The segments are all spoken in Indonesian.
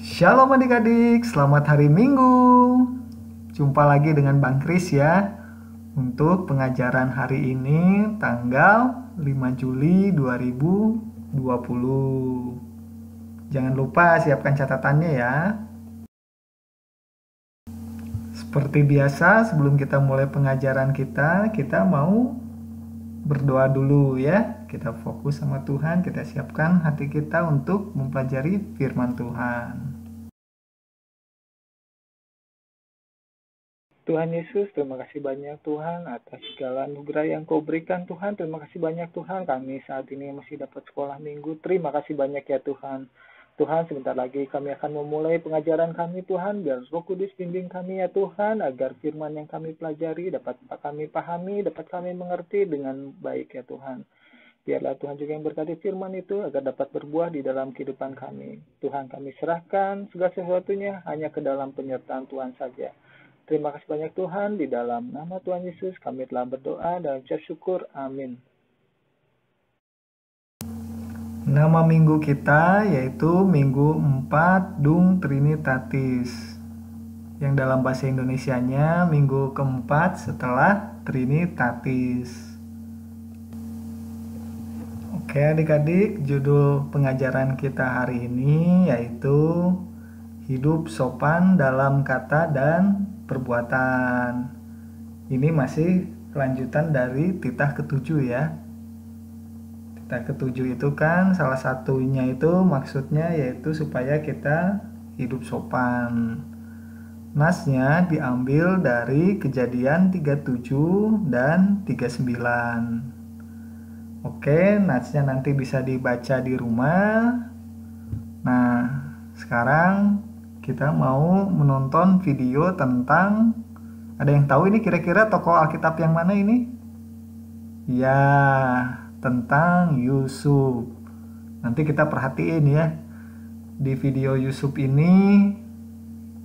Shalom adik-adik, selamat hari Minggu. Jumpa lagi dengan Bang Kris ya. Untuk pengajaran hari ini tanggal 5 Juli 2020. Jangan lupa siapkan catatannya ya. Seperti biasa sebelum kita mulai pengajaran kita mau berdoa dulu ya. Kita fokus sama Tuhan, kita siapkan hati kita untuk mempelajari firman Tuhan. Tuhan Yesus, terima kasih banyak Tuhan atas segala anugerah yang Kau berikan Tuhan. Terima kasih banyak Tuhan, kami saat ini masih dapat sekolah minggu. Terima kasih banyak ya Tuhan. Tuhan, sebentar lagi kami akan memulai pengajaran kami Tuhan. Biar Roh Kudus bimbing kami ya Tuhan, agar firman yang kami pelajari dapat kami pahami, dapat kami mengerti dengan baik ya Tuhan. Biarlah Tuhan juga yang berkati firman itu agar dapat berbuah di dalam kehidupan kami. Tuhan, kami serahkan segala sesuatunya hanya ke dalam penyertaan Tuhan saja. Terima kasih banyak Tuhan, di dalam nama Tuhan Yesus kami telah berdoa dan ucap syukur. Amin. Nama minggu kita yaitu Minggu 4 Dung Trinitatis, yang dalam bahasa Indonesianya minggu keempat setelah Trinitatis. Oke adik-adik, judul pengajaran kita hari ini yaitu Hidup Sopan dalam Kata dan Perbuatan. Ini masih kelanjutan dari titah ketujuh ya. Titah ketujuh itu kan salah satunya itu maksudnya yaitu supaya kita hidup sopan. Nasnya diambil dari Kejadian 37 dan 39. Oke, nasnya nanti bisa dibaca di rumah. Nah, sekarang kita mau menonton video tentang, ada yang tahu ini kira-kira tokoh Alkitab yang mana ini? Ya, tentang Yusuf. Nanti kita perhatiin ya, di video Yusuf ini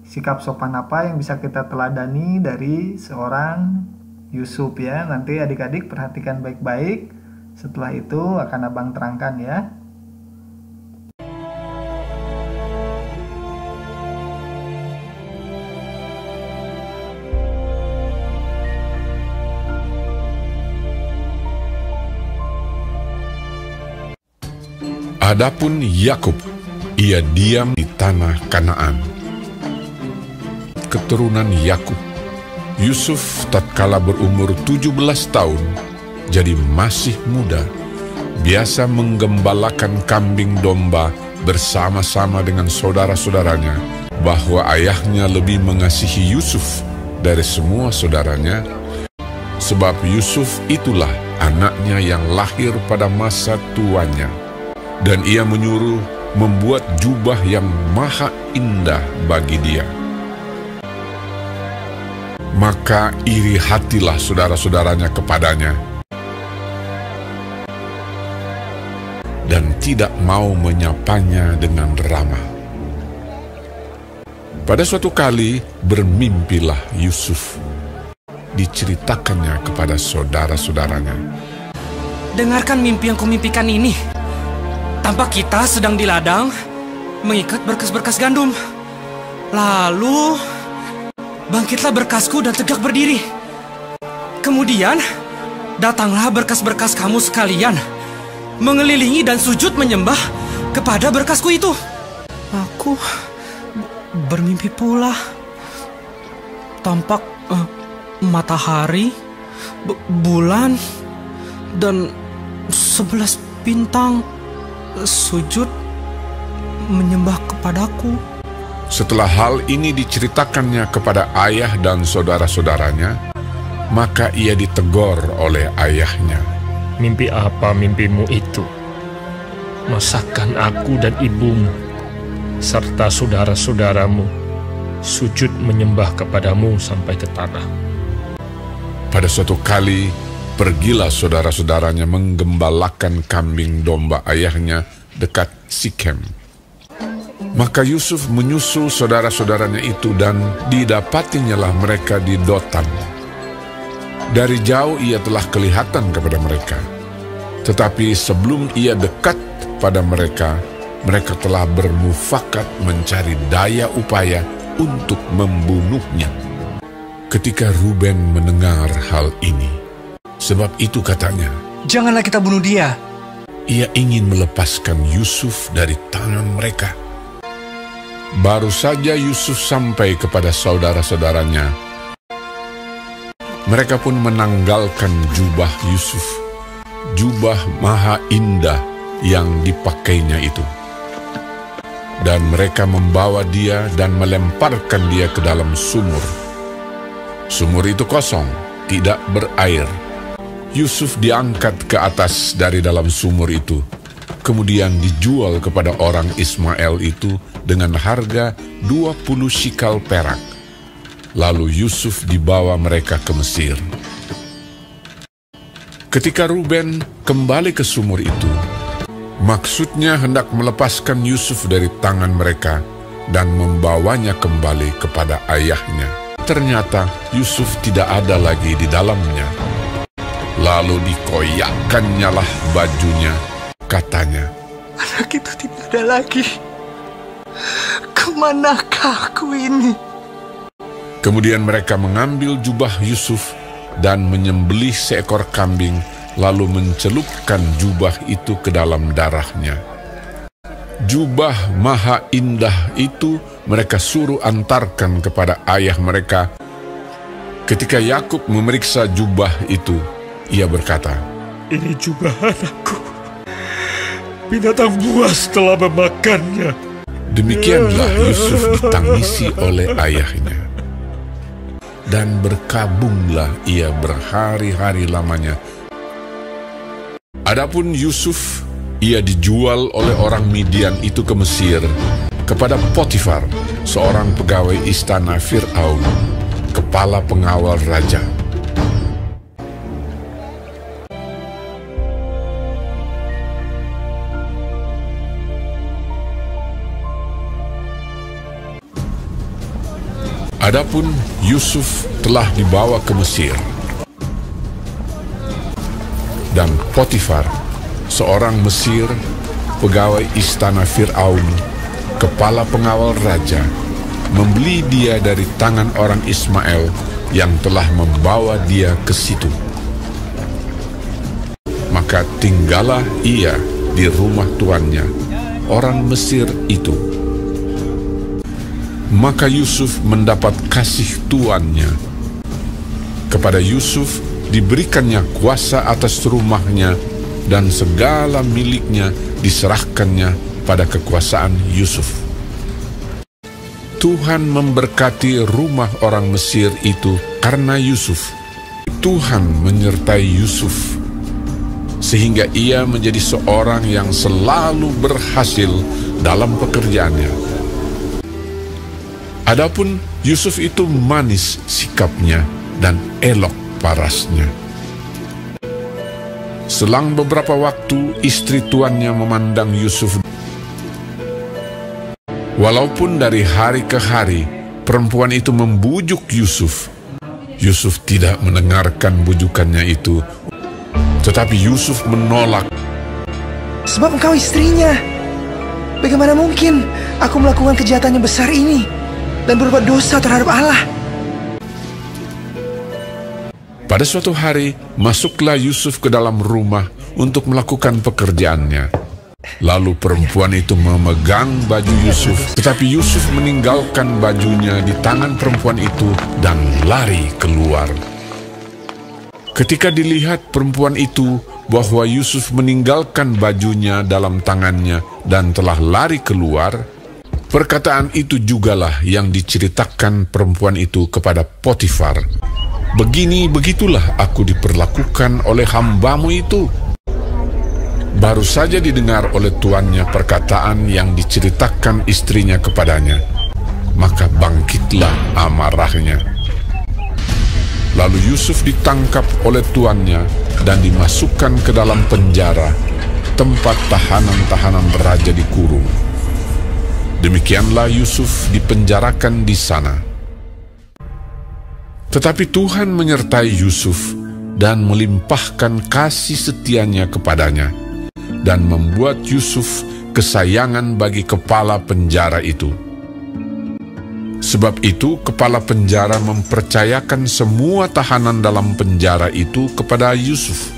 sikap sopan apa yang bisa kita teladani dari seorang Yusuf ya. Nanti adik-adik perhatikan baik-baik, setelah itu akan abang terangkan ya. Adapun Yakub, ia diam di tanah Kanaan. Keturunan Yakub, Yusuf tatkala berumur 17 tahun, jadi masih muda, biasa menggembalakan kambing domba bersama-sama dengan saudara-saudaranya, bahwa ayahnya lebih mengasihi Yusuf dari semua saudaranya, sebab Yusuf itulah anaknya yang lahir pada masa tuanya. Dan ia menyuruh membuat jubah yang maha indah bagi dia. Maka iri hatilah saudara-saudaranya kepadanya, dan tidak mau menyapanya dengan ramah. Pada suatu kali bermimpilah Yusuf. Diceritakannya kepada saudara-saudaranya. Dengarkan mimpi yang kumimpikan ini. Tampak kita sedang di ladang mengikat berkas-berkas gandum. Lalu bangkitlah berkasku dan tegak berdiri. Kemudian datanglah berkas-berkas kamu sekalian, mengelilingi dan sujud menyembah kepada berkasku itu. Aku bermimpi pula. Tampak matahari, bulan, dan 11 bintang sujud menyembah kepadaku. Setelah hal ini diceritakannya kepada ayah dan saudara-saudaranya, maka ia ditegur oleh ayahnya. Mimpi apa mimpimu itu? Masakan aku dan ibumu serta saudara-saudaramu sujud menyembah kepadamu sampai ke tanah. Pada suatu kali, pergilah saudara-saudaranya menggembalakan kambing domba ayahnya dekat Sikem. Maka Yusuf menyusul saudara-saudaranya itu, dan didapatinyalah mereka di Dotan. Dari jauh ia telah kelihatan kepada mereka. Tetapi sebelum ia dekat pada mereka, mereka telah bermufakat mencari daya upaya untuk membunuhnya. Ketika Ruben mendengar hal ini, sebab itu katanya, "Janganlah kita bunuh dia." ia ingin melepaskan Yusuf dari tangan mereka. Baru saja Yusuf sampai kepada saudara-saudaranya, mereka pun menanggalkan jubah Yusuf, jubah maha indah yang dipakainya itu. Dan mereka membawa dia dan melemparkan dia ke dalam sumur. Sumur itu kosong, tidak berair. Yusuf diangkat ke atas dari dalam sumur itu, kemudian dijual kepada orang Ismail itu dengan harga 20 shikal perak. Lalu Yusuf dibawa mereka ke Mesir. Ketika Ruben kembali ke sumur itu, maksudnya hendak melepaskan Yusuf dari tangan mereka dan membawanya kembali kepada ayahnya. Ternyata Yusuf tidak ada lagi di dalamnya. Lalu dikoyakkannya lah bajunya, katanya, Anak itu tidak ada lagi. Kemanakah aku ini? Kemudian mereka mengambil jubah Yusuf dan menyembelih seekor kambing, lalu mencelupkan jubah itu ke dalam darahnya. Jubah maha indah itu mereka suruh antarkan kepada ayah mereka. Ketika Yakub memeriksa jubah itu, ia berkata, "Ini jubah anakku. Binatang buas telah memakannya." Demikianlah Yusuf ditangisi oleh ayahnya. Dan berkabunglah ia berhari-hari lamanya. Adapun Yusuf, ia dijual oleh orang Midian itu ke Mesir, kepada Potifar, seorang pegawai istana Fir'aun, kepala pengawal raja. Adapun Yusuf telah dibawa ke Mesir, dan Potifar, seorang Mesir, pegawai istana Fir'aun, kepala pengawal raja, membeli dia dari tangan orang Ismail yang telah membawa dia ke situ. Maka tinggallah ia di rumah tuannya, orang Mesir itu. Maka Yusuf mendapat kasih tuannya. Kepada Yusuf diberikannya kuasa atas rumahnya, dan segala miliknya diserahkannya pada kekuasaan Yusuf. Tuhan memberkati rumah orang Mesir itu karena Yusuf. Tuhan menyertai Yusuf, sehingga ia menjadi seorang yang selalu berhasil dalam pekerjaannya. Adapun Yusuf itu manis sikapnya dan elok parasnya. Selang beberapa waktu, istri tuannya memandang Yusuf. Walaupun dari hari ke hari, perempuan itu membujuk Yusuf. Yusuf tidak mendengarkan bujukannya itu, tetapi Yusuf menolak. Sebab engkau istrinya. Bagaimana mungkin aku melakukan kejahatan yang besar ini dan berbuat dosa terhadap Allah? Pada suatu hari, masuklah Yusuf ke dalam rumah untuk melakukan pekerjaannya. Lalu perempuan itu memegang baju Yusuf, tetapi Yusuf meninggalkan bajunya di tangan perempuan itu dan lari keluar. Ketika dilihat perempuan itu bahwa Yusuf meninggalkan bajunya dalam tangannya dan telah lari keluar, perkataan itu jugalah yang diceritakan perempuan itu kepada Potifar. Begitulah aku diperlakukan oleh hambamu itu. Baru saja didengar oleh tuannya perkataan yang diceritakan istrinya kepadanya, maka bangkitlah amarahnya. Lalu Yusuf ditangkap oleh tuannya dan dimasukkan ke dalam penjara, tempat tahanan-tahanan raja dikurung. Demikianlah Yusuf dipenjarakan di sana. Tetapi Tuhan menyertai Yusuf dan melimpahkan kasih setianya kepadanya, dan membuat Yusuf kesayangan bagi kepala penjara itu. Sebab itu, kepala penjara mempercayakan semua tahanan dalam penjara itu kepada Yusuf,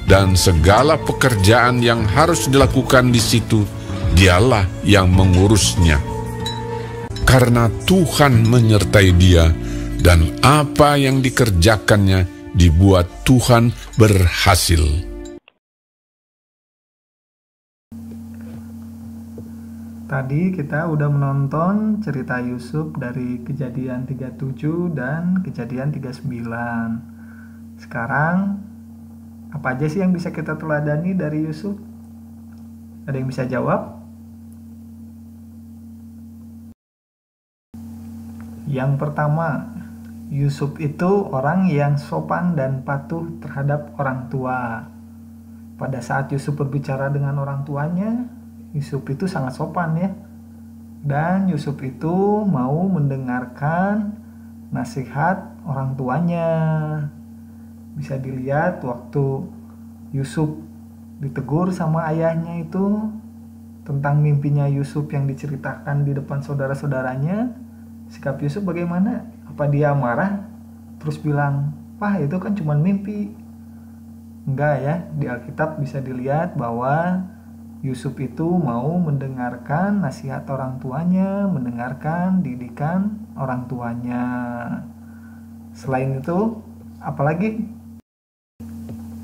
dan segala pekerjaan yang harus dilakukan di situ, dialah yang mengurusnya. Karena Tuhan menyertai dia, dan apa yang dikerjakannya dibuat Tuhan berhasil. Tadi kita udah menonton cerita Yusuf dari Kejadian 37 dan Kejadian 39. Sekarang, apa aja sih yang bisa kita teladani dari Yusuf? Ada yang bisa jawab? Yang pertama, Yusuf itu orang yang sopan dan patuh terhadap orang tua. Pada saat Yusuf berbicara dengan orang tuanya, Yusuf itu sangat sopan ya. Dan Yusuf itu mau mendengarkan nasihat orang tuanya. Bisa dilihat waktu Yusuf ditegur sama ayahnya itu tentang mimpinya Yusuf yang diceritakan di depan saudara-saudaranya. Sikap Yusuf bagaimana? Apa dia marah terus bilang, "Wah, itu kan cuma mimpi"? Enggak ya, di Alkitab bisa dilihat bahwa Yusuf itu mau mendengarkan nasihat orang tuanya, mendengarkan didikan orang tuanya. Selain itu, apalagi?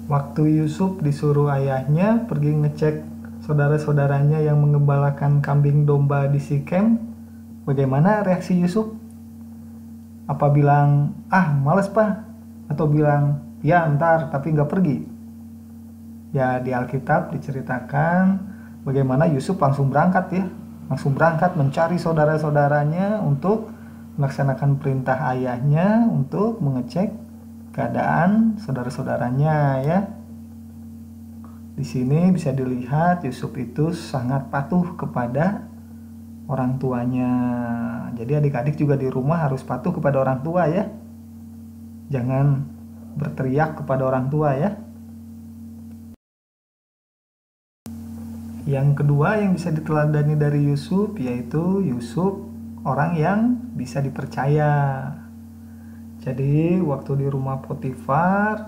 Waktu Yusuf disuruh ayahnya pergi ngecek saudara-saudaranya yang mengembalakan kambing domba di Sikem, bagaimana reaksi Yusuf? Apa bilang, "Ah, males pak"? Atau bilang, "Ya ntar tapi nggak pergi"? Ya, di Alkitab diceritakan bagaimana Yusuf langsung berangkat ya. Langsung berangkat mencari saudara-saudaranya untuk melaksanakan perintah ayahnya untuk mengecek keadaan saudara-saudaranya ya. Di sini bisa dilihat Yusuf itu sangat patuh kepada orang tuanya. Jadi adik-adik juga di rumah harus patuh kepada orang tua ya. Jangan berteriak kepada orang tua ya. Yang kedua yang bisa diteladani dari Yusuf yaitu Yusuf orang yang bisa dipercaya. Jadi waktu di rumah Potifar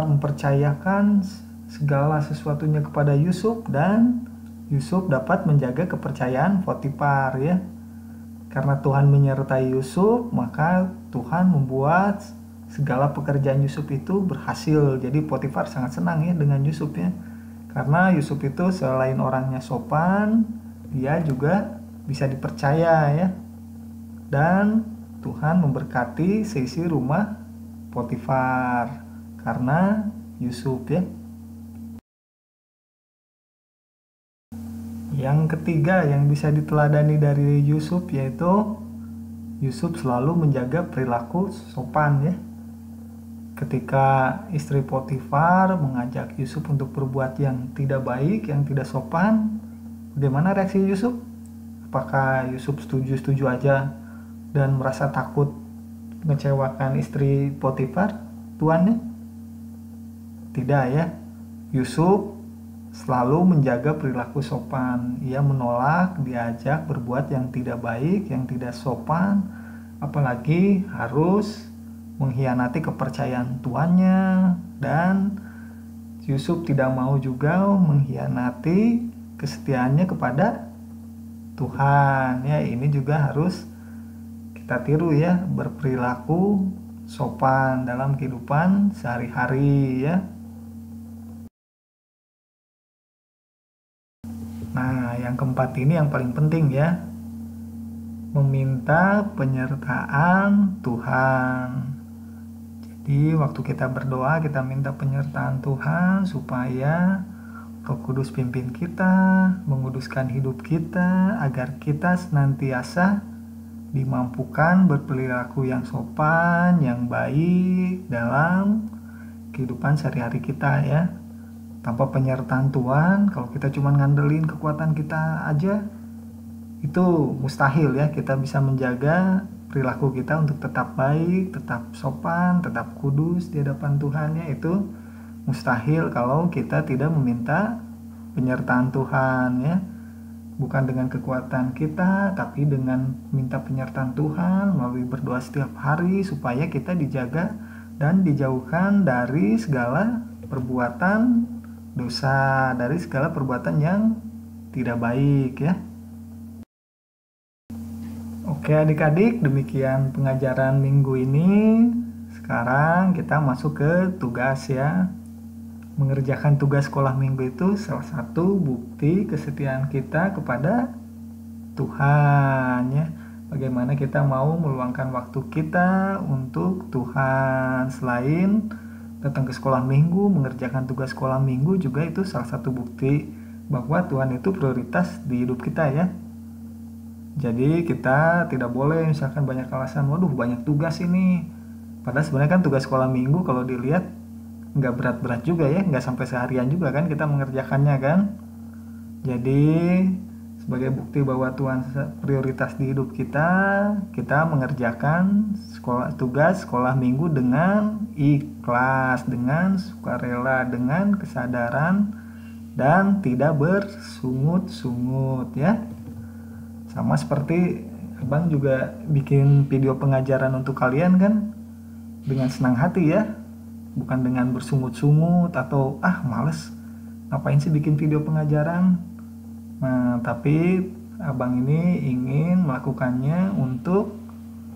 mempercayakan segala sesuatunya kepada Yusuf dan Yusuf dapat menjaga kepercayaan Potifar ya. Karena Tuhan menyertai Yusuf, maka Tuhan membuat segala pekerjaan Yusuf itu berhasil. Jadi Potifar sangat senang ya dengan Yusuf ya. Karena Yusuf itu selain orangnya sopan, dia juga bisa dipercaya ya. Dan Tuhan memberkati seisi rumah Potifar karena Yusuf ya. Yang ketiga yang bisa diteladani dari Yusuf yaitu Yusuf selalu menjaga perilaku sopan ya. Ketika istri Potifar mengajak Yusuf untuk berbuat yang tidak baik, yang tidak sopan, bagaimana reaksi Yusuf? Apakah Yusuf setuju-setuju aja dan merasa takut mengecewakan istri Potifar, tuannya? Tidak ya. Yusuf selalu menjaga perilaku sopan. Ia menolak diajak berbuat yang tidak baik, yang tidak sopan, apalagi harus mengkhianati kepercayaan tuannya. Dan Yusuf tidak mau juga mengkhianati kesetiaannya kepada Tuhan ya. Ini juga harus kita tiru ya, berperilaku sopan dalam kehidupan sehari-hari ya. Nah, yang keempat ini yang paling penting ya, meminta penyertaan Tuhan. Jadi waktu kita berdoa, kita minta penyertaan Tuhan supaya Roh Kudus pimpin kita, menguduskan hidup kita, agar kita senantiasa dimampukan berperilaku yang sopan, yang baik dalam kehidupan sehari-hari kita ya. Tanpa penyertaan Tuhan, kalau kita cuma ngandelin kekuatan kita aja, itu mustahil ya kita bisa menjaga perilaku kita untuk tetap baik, tetap sopan, tetap kudus di hadapan Tuhan ya. Itu mustahil kalau kita tidak meminta penyertaan Tuhan ya. Bukan dengan kekuatan kita, tapi dengan minta penyertaan Tuhan melalui berdoa setiap hari supaya kita dijaga dan dijauhkan dari segala perbuatan dosa, dari segala perbuatan yang tidak baik ya. Oke adik-adik, demikian pengajaran minggu ini. Sekarang kita masuk ke tugas ya. Mengerjakan tugas sekolah minggu itu salah satu bukti kesetiaan kita kepada Tuhan ya. Bagaimana kita mau meluangkan waktu kita untuk Tuhan. Selain datang ke sekolah minggu, mengerjakan tugas sekolah minggu juga itu salah satu bukti bahwa Tuhan itu prioritas di hidup kita ya. Jadi kita tidak boleh misalkan banyak alasan, waduh banyak tugas ini. Padahal sebenarnya kan tugas sekolah minggu kalau dilihat nggak berat-berat juga ya, nggak sampai seharian juga kan kita mengerjakannya kan. Jadi sebagai bukti bahwa Tuhan prioritas di hidup kita, kita mengerjakan tugas sekolah minggu dengan ikhlas, dengan sukarela, dengan kesadaran dan tidak bersungut-sungut ya. Sama seperti Abang juga bikin video pengajaran untuk kalian kan dengan senang hati ya. Bukan dengan bersungut-sungut atau males ngapain sih bikin video pengajaran. Nah tapi Abang ini ingin melakukannya untuk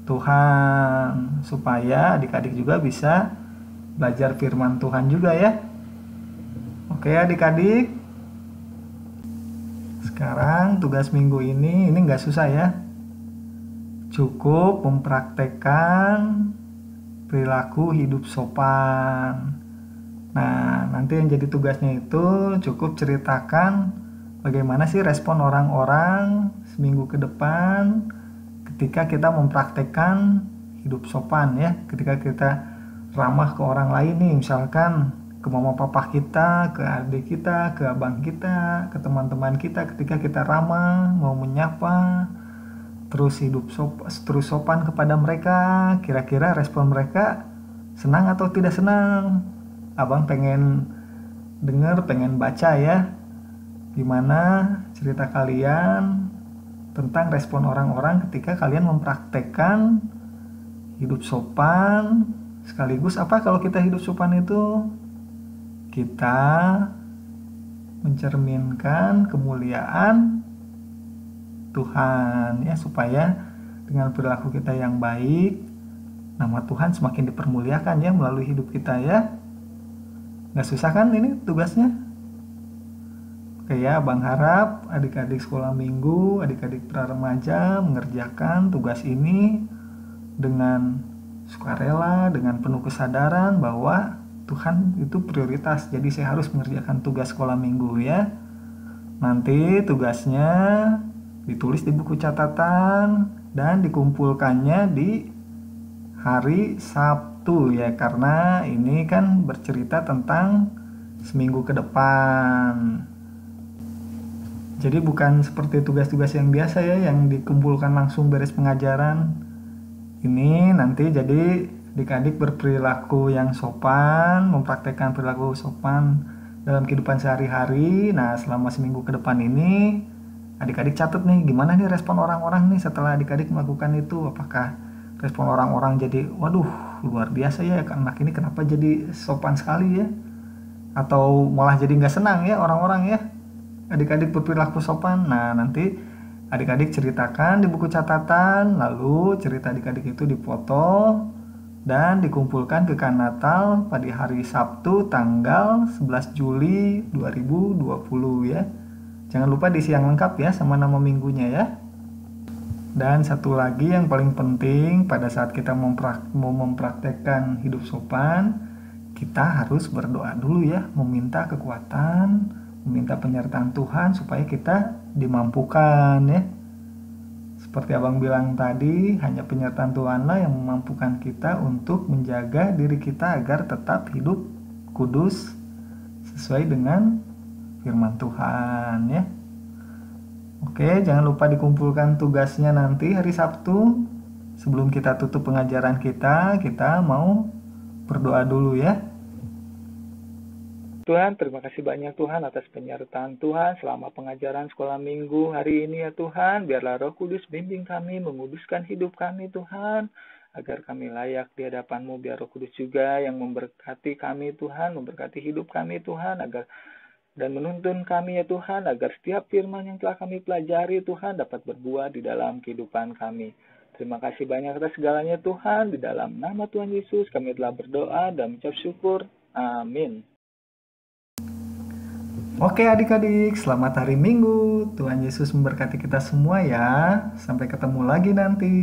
Tuhan supaya adik-adik juga bisa belajar firman Tuhan juga ya. Oke adik-adik, sekarang tugas minggu ini nggak susah ya. Cukup mempraktekkan perilaku hidup sopan. Nah, nanti yang jadi tugasnya itu cukup ceritakan bagaimana sih respon orang-orang seminggu ke depan ketika kita mempraktekkan hidup sopan ya. Ketika kita ramah ke orang lain nih, misalkan ke mama papa kita, ke adik kita, ke abang kita, ke teman-teman kita, ketika kita ramah, mau menyapa, terus terus sopan kepada mereka, kira-kira respon mereka senang atau tidak senang? Abang pengen dengar, pengen baca ya, gimana cerita kalian tentang respon orang-orang ketika kalian mempraktekkan hidup sopan. Sekaligus apa kalau kita hidup sopan itu? Kita mencerminkan kemuliaan Tuhan ya, supaya dengan perilaku kita yang baik nama Tuhan semakin dipermuliakan ya melalui hidup kita ya. Nggak susah kan ini tugasnya? Oke ya, Abang harap adik-adik sekolah minggu, adik-adik pra-remaja mengerjakan tugas ini dengan sukarela, dengan penuh kesadaran bahwa Tuhan itu prioritas. Jadi saya harus mengerjakan tugas sekolah minggu ya. Nanti tugasnya ditulis di buku catatan dan dikumpulkannya di hari Sabtu ya, karena ini kan bercerita tentang seminggu ke depan. Jadi bukan seperti tugas-tugas yang biasa ya, yang dikumpulkan langsung beres pengajaran. Ini nanti jadi adik-adik berperilaku yang sopan, mempraktekkan perilaku sopan dalam kehidupan sehari-hari. Nah selama seminggu ke depan ini adik-adik catat nih, gimana nih respon orang-orang nih setelah adik-adik melakukan itu. Apakah respon orang-orang jadi, waduh luar biasa ya anak ini kenapa jadi sopan sekali ya, atau malah jadi nggak senang ya orang-orang ya adik-adik berperilaku sopan. Nah nanti adik-adik ceritakan di buku catatan, lalu cerita adik-adik itu dipoto dan dikumpulkan ke Kanatal pada hari Sabtu tanggal 11 Juli 2020 ya. Jangan lupa diisi yang lengkap ya sama nama minggunya ya. Dan satu lagi yang paling penting pada saat kita mau mempraktekkan hidup sopan, kita harus berdoa dulu ya, meminta kekuatan, meminta penyertaan Tuhan supaya kita dimampukan ya. Seperti Abang bilang tadi, hanya penyertaan Tuhanlah yang memampukan kita untuk menjaga diri kita agar tetap hidup kudus sesuai dengan firman Tuhan ya. Oke, jangan lupa dikumpulkan tugasnya nanti hari Sabtu. Sebelum kita tutup pengajaran kita mau berdoa dulu ya. Tuhan, terima kasih banyak Tuhan atas penyertaan Tuhan selama pengajaran sekolah minggu hari ini ya Tuhan. Biarlah Roh Kudus bimbing kami, menguduskan hidup kami Tuhan, agar kami layak di hadapan-Mu. Biar Roh Kudus juga yang memberkati kami Tuhan, memberkati hidup kami Tuhan, agar dan menuntun kami ya Tuhan, agar setiap firman yang telah kami pelajari Tuhan dapat berbuah di dalam kehidupan kami. Terima kasih banyak atas segalanya Tuhan. Di dalam nama Tuhan Yesus kami telah berdoa dan mengucap syukur. Amin. Oke adik-adik, selamat hari Minggu. Tuhan Yesus memberkati kita semua ya. Sampai ketemu lagi nanti.